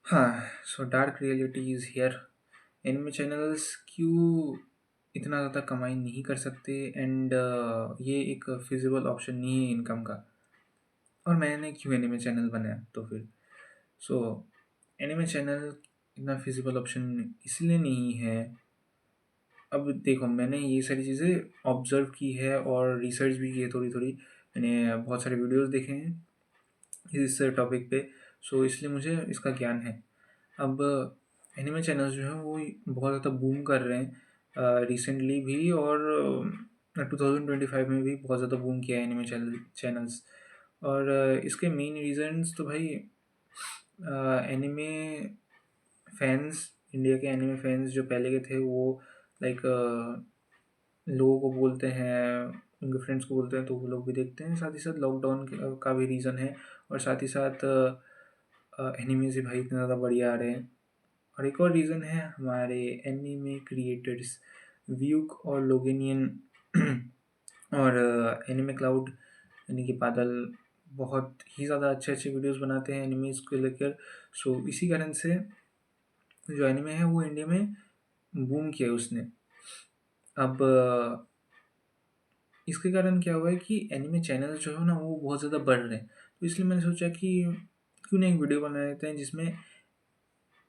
हाँ, so dark reality is here. Anime channels क्यों इतना ज़्यादा कमाई नहीं कर सकते एंड ये एक फिज़िबल ऑप्शन नहीं है इनकम का। और मैंने क्यों एनिमे चैनल बनाया तो फिर सो एनिमे चैनल इतना फिज़िबल ऑप्शन इसलिए नहीं है। अब देखो, मैंने ये सारी चीज़ें ऑब्ज़र्व की है और रिसर्च भी की है थोड़ी-थोड़ी। मैंने बहुत सारे वीडियोज़ देखे हैं इस टॉपिक पे, सो इसलिए मुझे इसका ज्ञान है। अब एनिमे चैनल्स जो हैं वो बहुत ज़्यादा बूम कर रहे हैं रिसेंटली भी, और 2025 में भी बहुत ज़्यादा बूम किया है एनिमे चैनल्स। और इसके मेन रीज़न्स तो भाई एनिमे फैन्स, इंडिया के एनिमे फैन्स जो पहले के थे वो लाइक लोगों को बोलते हैं, उनके फ्रेंड्स को बोलते हैं तो वो लोग भी देखते हैं। साथ ही साथ लॉकडाउन का भी रीज़न है, और साथ ही साथ एनिमेज़ भी भाई इतने ज़्यादा बढ़िया आ रहे हैं। और एक और रीज़न है हमारे एनिमे क्रिएटर्स व्यूक और लोगेनियन और एनिमे क्लाउड, यानी कि बादल, बहुत ही ज़्यादा अच्छे-अच्छे वीडियोज़ बनाते हैं एनिमेज़ को लेकर। सो इसी कारण से जो एनिमे है वो इंडिया में बूम किया है उसने। अब इसके कारण क्या हुआ है कि एनिमे चैनल जो है ना वो बहुत ज़्यादा बढ़ रहे हैं। तो इसलिए मैंने सोचा कि क्यों ना एक वीडियो बना लेते हैं जिसमें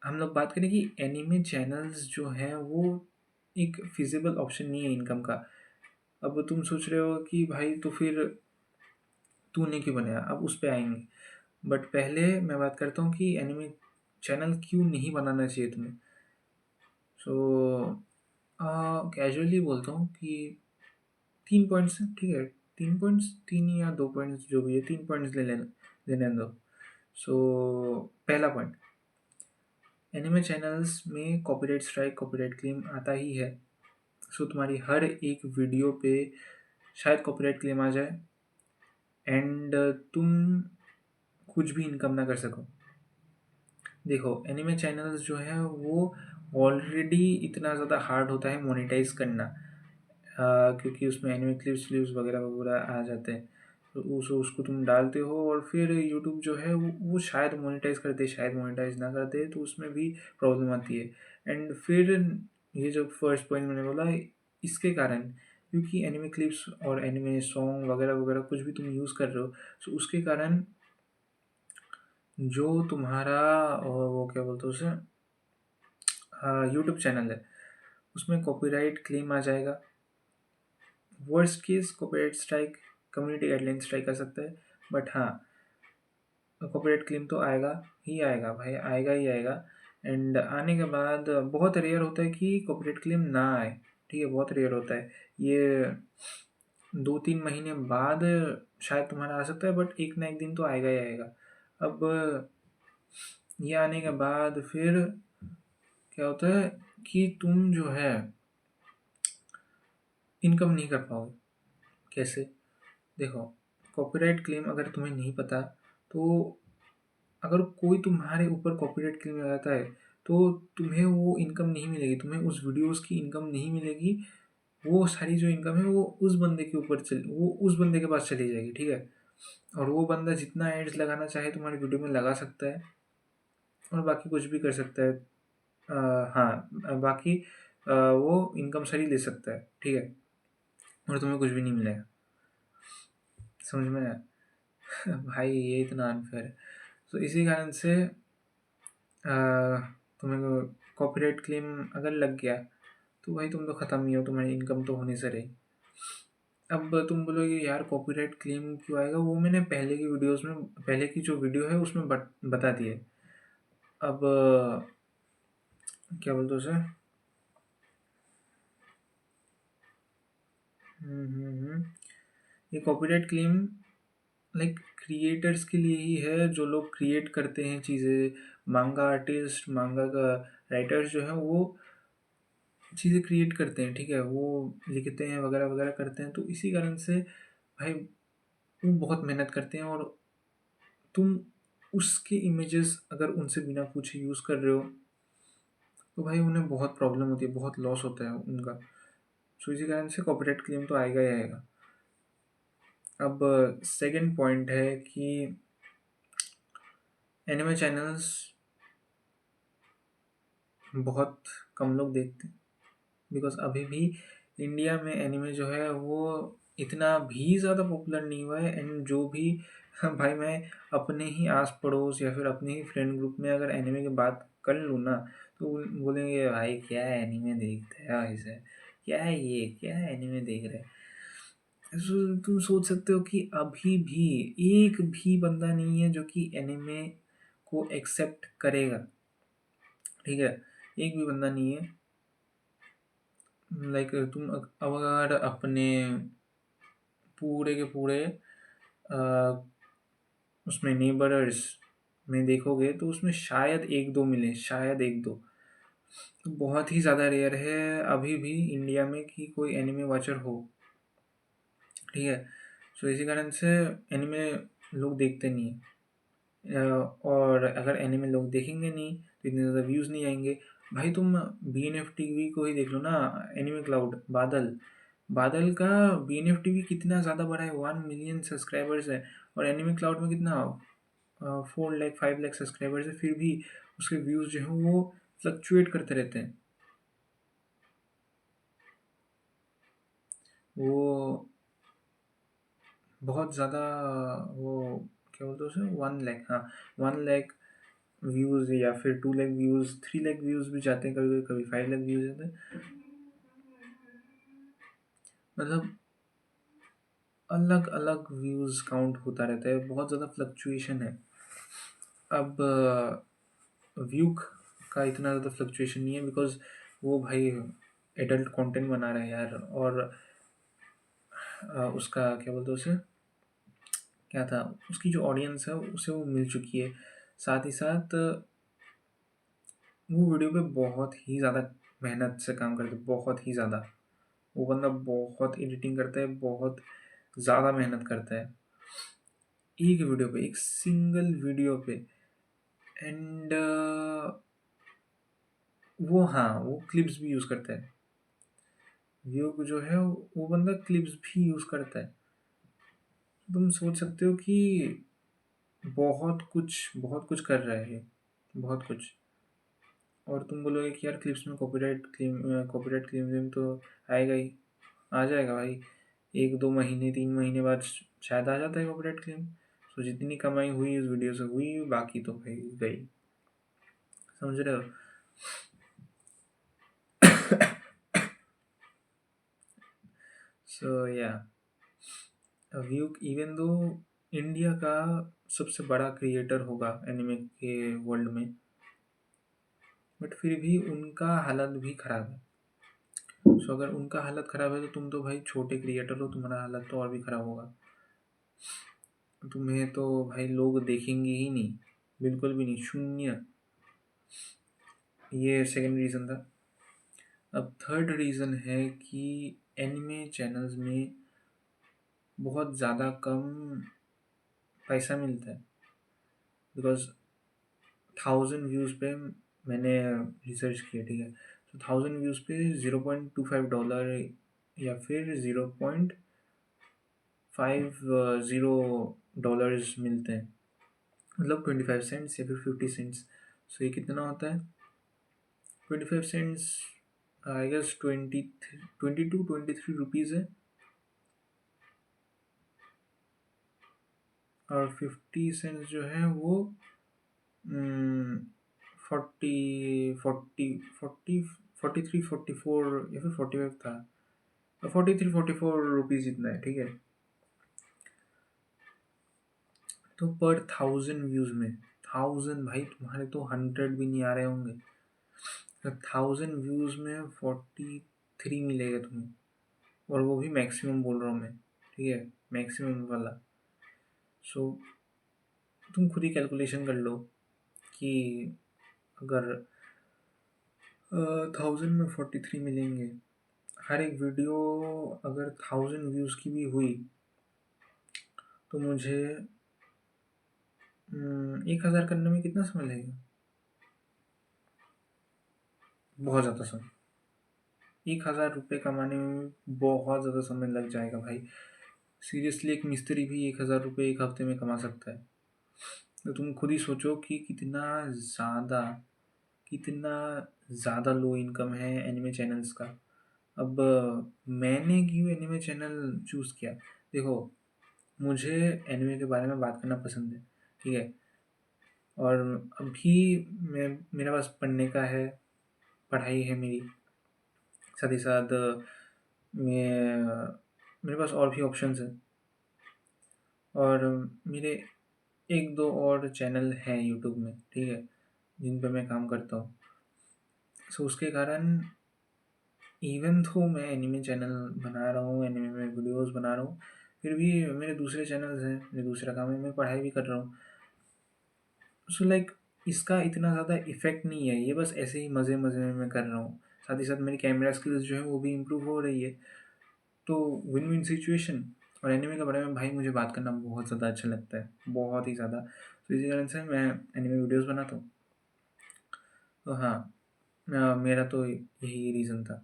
हम लोग बात करें कि एनिमे चैनल्स जो हैं वो एक फ़िज़िबल ऑप्शन नहीं है इनकम का। अब तुम सोच रहे हो कि भाई तो फिर तूने क्यों बनाया? अब उस पे आएँगे। बट पहले मैं बात करता हूँ कि एनिमे चैनल क्यों नहीं बनाना चाहिए तुम्हें। सो कैज़ुअली बोलता हूँ कि 3 पॉइंट्स हैं, ठीक है? 3 पॉइंट्स, 3 या 2 पॉइंट्स जो भी है, 3 पॉइंट्स लेने दो। सो पहला पॉइंट, एनिमे चैनल्स में कॉपीराइट स्ट्राइक, कॉपीराइट क्लेम आता ही है। सो तुम्हारी हर एक वीडियो पे शायद कॉपीराइट क्लेम आ जाए एंड तुम कुछ भी इनकम ना कर सको। देखो, एनिमे चैनल्स जो है वो ऑलरेडी इतना ज़्यादा हार्ड होता है मोनेटाइज़ करना, क्योंकि उसमें एनिमे क्लिप्स व्लिप्स वगैरह वगैरह आ जाते हैं। तो उसको तुम डालते हो और फिर यूट्यूब जो है वो शायद मोनेटाइज़ कर दे, शायद मोनेटाइज़ ना कर दे, तो उसमें भी प्रॉब्लम आती है। एंड फिर ये जो फर्स्ट पॉइंट मैंने बोला, इसके कारण, क्योंकि एनिमे क्लिप्स और एनिमे सॉन्ग वगैरह वगैरह कुछ भी तुम यूज़ कर रहे हो, सो उसके कारण जो तुम्हारा वो क्या बोलते हैं उसे, यूट्यूब चैनल है, उसमें कॉपीराइट क्लेम आ जाएगा। Worst case copyright strike, community guideline strike आ सकता है। बट हाँ, कॉपीराइट क्लेम तो आएगा ही आएगा भाई, आएगा ही आएगा। एंड आने के बाद बहुत रेयर होता है कि कॉपीराइट क्लेम ना आए, ठीक है? बहुत रेयर होता है ये। 2-3 महीने बाद शायद तुम्हारा आ सकता है, बट एक ना एक दिन तो आएगा ही आएगा। अब ये आने के बाद फिर क्या होता है कि तुम जो है इनकम नहीं कर पाओगे। कैसे? देखो, कॉपीराइट क्लेम अगर तुम्हें नहीं पता, तो अगर कोई तुम्हारे ऊपर कॉपीराइट क्लेम लगाता है तो तुम्हें वो इनकम नहीं मिलेगी, तुम्हें उस वीडियोस की इनकम नहीं मिलेगी। वो सारी जो इनकम है वो उस बंदे के ऊपर वो उस बंदे के पास चली जाएगी, ठीक है? और वो बंदा जितना एड्स लगाना चाहे तुम्हारी वीडियो में लगा सकता है, और बाकी कुछ भी कर सकता है। हाँ, बाकी वो इनकम सारी ले सकता है, ठीक है? और तुम्हें कुछ भी नहीं मिलेगा। समझ में आया? भाई ये इतना अनफेयर है। तो इसी कारण से अ, तुम्हें कॉपीराइट क्लेम अगर लग गया तो भाई तुम तो ख़त्म ही हो, तुम्हारी इनकम तो होने से रही। अब तुम बोलोगे यार कॉपीराइट क्लेम क्यों आएगा, वो मैंने पहले की वीडियोस में, पहले की जो वीडियो है उसमें बता दिया है। अब क्या बोलते हैं उसे, ये कॉपीराइट क्लेम लाइक क्रिएटर्स के लिए ही है, जो लोग क्रिएट करते हैं चीज़ें। मांगा आर्टिस्ट, मांगा का राइटर्स जो हैं वो चीज़ें क्रिएट करते हैं, ठीक है? वो लिखते हैं वगैरह वगैरह करते हैं, तो इसी कारण से भाई वो बहुत मेहनत करते हैं। और तुम उसके इमेजेस अगर उनसे बिना पूछे यूज़ कर रहे हो तो भाई उन्हें बहुत प्रॉब्लम होती है, बहुत लॉस होता है उनका। सो इसी कारण से कॉपीराइट क्लेम तो आएगा ही आएगा। अब सेकंड पॉइंट है कि एनिमे चैनल्स बहुत कम लोग देखते हैं, बिकॉज़ अभी भी इंडिया में एनिमे जो है वो इतना भी ज़्यादा पॉपुलर नहीं हुआ है। एंड जो भी भाई मैं अपने ही आस-पड़ोस या फिर अपने ही फ्रेंड ग्रुप में अगर एनिमे की बात कर लूँ ना, तो बोलेंगे भाई क्या एनिमे देखते हो ऐसे? क्या है ये? क्या एनिमे देख रहे? तुम सोच सकते हो कि अभी भी एक भी बंदा नहीं है जो कि एनिमे को एक्सेप्ट करेगा, ठीक है? एक भी बंदा नहीं है। लाइक तुम अगर अपने पूरे के पूरे अ, उसमें नेबर्स में देखोगे तो उसमें शायद 1-2 मिले, शायद 1-2। तो बहुत ही ज़्यादा रेयर है अभी भी इंडिया में कि कोई एनिमे वॉचर हो, ठीक है? सो इसी कारण से एनिमे लोग देखते नहीं हैं। और अगर एनिमे लोग देखेंगे नहीं तो इतने ज़्यादा व्यूज़ नहीं आएँगे। भाई तुम बीएनएफ टीवी को ही देख लो ना, एनिमे क्लाउड बादल। बादल का बीएनएफ टीवी कितना ज़्यादा बड़ा है, 1 मिलियन सब्सक्राइबर्स है। और एनिमे क्लाउड में कितना 4 लाख 5 लाख सब्सक्राइबर्स है, फिर भी उसके व्यूज़ जो हैं वो फ्लक्चुएट करते रहते हैं। वो बहुत ज़्यादा वो क्या बोलते हैं उसे 1 लाख, हाँ 1 लाख व्यूज़ या फिर 2 लाख व्यूज़, 3 लाख व्यूज़ भी जाते हैं कभी कभी 5 लाख व्यूज़ जाते हैं। मतलब अलग अलग व्यूज़ काउंट होता रहता है, बहुत ज़्यादा फ्लक्चुएशन है। अब व्यू का इतना ज़्यादा फ्लक्चुएशन नहीं है, बिकॉज़ वो भाई एडल्ट कंटेंट बना रहा है यार। और उसका क्या बोलते हैं उसे, क्या था, उसकी जो ऑडियंस है उसे वो मिल चुकी है। साथ ही साथ वो वीडियो पे बहुत ही ज़्यादा मेहनत से काम करते हैं, बहुत ही ज़्यादा। वो बंदा बहुत एडिटिंग करता है, बहुत ज़्यादा मेहनत करता है एक वीडियो पे, एक सिंगल वीडियो पे। एंड वो हाँ, वो क्लिप्स भी यूज़ करता है। व्यू जो है वो बंदा क्लिप्स भी यूज़ करता है। तुम सोच सकते हो कि बहुत कुछ कर रहा है ये, बहुत कुछ। और तुम बोलोगे कि यार क्लिप्स में कॉपीराइट क्लेम तो आएगा ही। आ जाएगा भाई, 1-2 महीने 3 महीने बाद शायद आ जाता है कॉपीराइट क्लेम। तो जितनी कमाई हुई उस वीडियो से हुई, बाकी तो भाई गई। समझ रहे हो? सो या व्यूक इवन दो इंडिया का सबसे बड़ा क्रिएटर होगा एनिमे के वर्ल्ड में, बट फिर भी उनका हालत भी खराब है। सो अगर उनका हालत खराब है तो तुम तो भाई छोटे क्रिएटर हो, तुम्हारा हालत तो और भी खराब होगा। तुम्हें तो भाई लोग देखेंगे ही नहीं, बिल्कुल भी नहीं, शून्य। ये सेकंड रीज़न था। अब थर्ड रीज़न है कि एनिमे चैनल्स में बहुत ज़्यादा कम पैसा मिलता है, बिकॉज़ 1000 व्यूज़ पे मैंने रिसर्च किया, ठीक है? तो 1000 व्यूज़ पे $0.25 या फिर 0.50 मिलते हैं, मतलब 25 सेंट्स या फिर 50 सेंट्स। सो ये कितना होता है? 25 सेंट्स आई गेस 22-23 रुपीज़ है। और 50 सेंट्स जो है वो 43-44 या फिर 45 था, 43-44 रुपीज़ इतना है, ठीक है? तो पर 1000 व्यूज़ में, 1000 भाई तुम्हारे तो 100 भी नहीं आ रहे होंगे, तो 1000 व्यूज़ में 43 मिलेगा तुम्हें। और वो भी मैक्सिमम बोल रहा हूँ मैं, ठीक है? मैक्सिमम वाला। सो तुम खुद ही कैलकुलेशन कर लो कि अगर 1000 में 43 मिलेंगे, हर एक वीडियो अगर 1000 व्यूज़ की भी हुई तो मुझे 1000 करने में कितना समय लगेगा? बहुत ज़्यादा समय। 1000 रुपये कमाने में बहुत ज़्यादा समय लग जाएगा भाई। सीरियसली एक मिस्त्री भी 1000 रुपये एक हफ्ते में कमा सकता है। तो तुम खुद ही सोचो कि कितना ज़्यादा लो इनकम है एनिमे चैनल्स का। अब मैंने क्यों एनिमे चैनल चूज़ किया? देखो, मुझे एनिमे के बारे में बात करना पसंद है, ठीक है? और अभी मैं मेरे पास पढ़ने का है, पढ़ाई है मेरी, साथ ही साथ मैं मेरे पास और भी ऑप्शंस हैं, और मेरे 1-2 और चैनल हैं यूट्यूब में, ठीक है? जिन पे मैं काम करता हूँ। सो उसके कारण इवन दो मैं एनिमे चैनल बना रहा हूँ, एनिमे में वीडियोज़ बना रहा हूँ, फिर भी मेरे दूसरे चैनल्स हैं, मेरा दूसरा काम है, मैं पढ़ाई भी कर रहा हूँ। सो लाइक इसका इतना ज़्यादा इफ़ेक्ट नहीं है, ये बस ऐसे ही मज़े-मज़े में मैं कर रहा हूँ। साथ ही साथ मेरी कैमरा स्किल्स जो है वो भी इम्प्रूव हो रही है। तो विन-विन सिचुएशन। और एनिमे के बारे में भाई मुझे बात करना बहुत ज़्यादा अच्छा लगता है, बहुत ही ज़्यादा। तो इसी कारण से मैं एनिमे वीडियोज़ बनाता हूँ। तो हाँ, मेरा तो यही रीज़न था।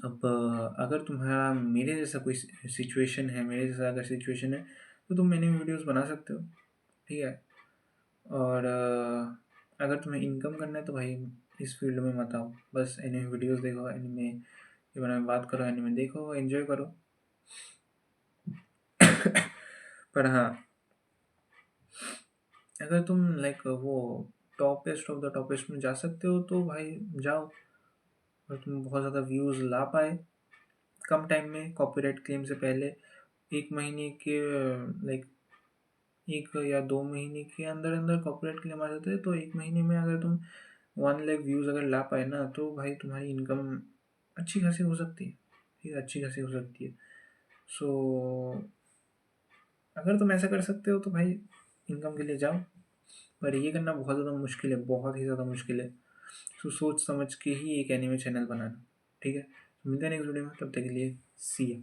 अब अगर तुम्हारा मेरे जैसा कोई सिचुएशन है, मेरे जैसा अगर सिचुएशन है, तो तुम एनिमे वीडियोज़ बना सकते हो, ठीक है? और अगर तुम्हें इनकम करना है तो भाई इस फील्ड में मत आओ। बस एनिमे वीडियोज़ देखो, एनिमे के बारे में बात करो, एनिमे देखो, एन्जॉय करो। पर हाँ, अगर तुम लाइक वो टॉपेस्ट ऑफ द टॉपेस्ट में जा सकते हो तो भाई जाओ। और तुम बहुत ज़्यादा व्यूज़ ला पाए कम टाइम में, कॉपीराइट क्लेम से पहले, 1 महीने के लाइक 1 या 2 महीने के अंदर-अंदर कॉपीराइट क्लेम आ जाता है, तो 1 महीने में अगर तुम 1 लाख व्यूज़ अगर ला पाए ना, तो भाई तुम्हारी इनकम अच्छी खासी हो सकती है, ठीक है? अच्छी खासी हो सकती है। सो अगर तुम ऐसा कर सकते हो तो भाई इनकम के लिए जाओ, पर ये करना बहुत ज़्यादा मुश्किल है, बहुत ही ज़्यादा मुश्किल है। सो सोच समझ के ही एक एनिमे चैनल बनाना, ठीक है? मिलते हैं नेक्स्ट वीडियो में, तब तक के लिए सी यू।